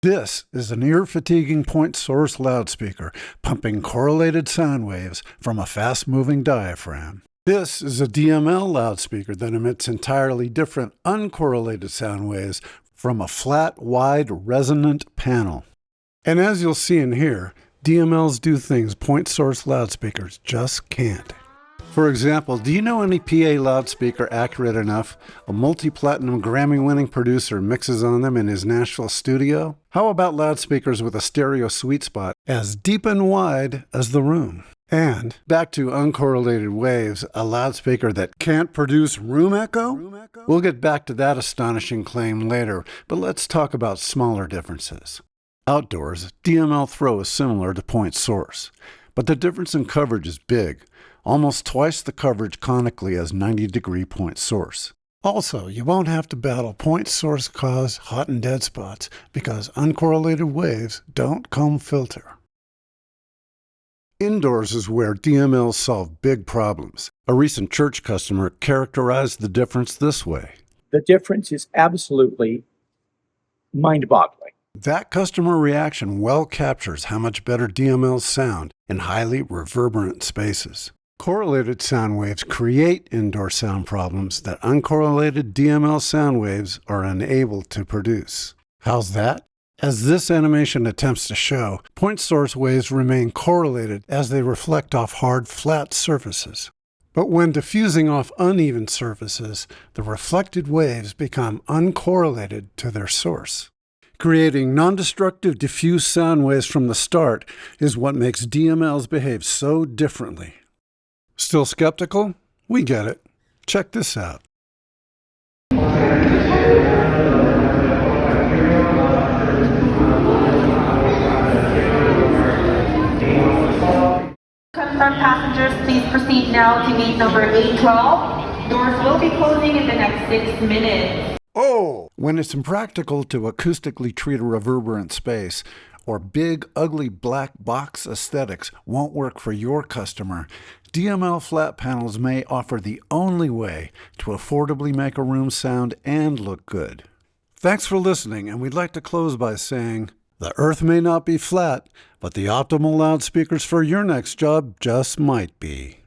This is an ear-fatiguing point source loudspeaker pumping correlated sound waves from a fast-moving diaphragm. This is a DML loudspeaker that emits entirely different uncorrelated sound waves from a flat, wide, resonant panel. And as you'll see in here, DMLs do things point source loudspeakers just can't. For example, do you know any PA loudspeaker accurate enough a multi-platinum Grammy-winning producer mixes on them in his Nashville studio? How about loudspeakers with a stereo sweet spot as deep and wide as the room? And back to uncorrelated waves, a loudspeaker that can't produce room echo? We'll get back to that astonishing claim later, but let's talk about smaller differences. Outdoors, DML throw is similar to point source, but the difference in coverage is big. Almost twice the coverage conically as 90-degree point source. Also, you won't have to battle point source caused hot and dead spots because uncorrelated waves don't comb filter. Indoors is where DMLs solve big problems. A recent church customer characterized the difference this way. The difference is absolutely mind-boggling. That customer reaction well captures how much better DMLs sound in highly reverberant spaces. Correlated sound waves create indoor sound problems that uncorrelated DML sound waves are unable to produce. How's that? As this animation attempts to show, point source waves remain correlated as they reflect off hard, flat surfaces. But when diffusing off uneven surfaces, the reflected waves become uncorrelated to their source. Creating non-destructive diffuse sound waves from the start is what makes DMLs behave so differently. Still skeptical? We get it. Check this out. Confirmed passengers, please proceed now to gate number 812. Doors will be closing in the next 6 minutes. Oh! When it's impractical to acoustically treat a reverberant space, or big, ugly black box aesthetics won't work for your customer, DML flat panels may offer the only way to affordably make a room sound and look good. Thanks for listening, and we'd like to close by saying, the earth may not be flat, but the optimal loudspeakers for your next job just might be.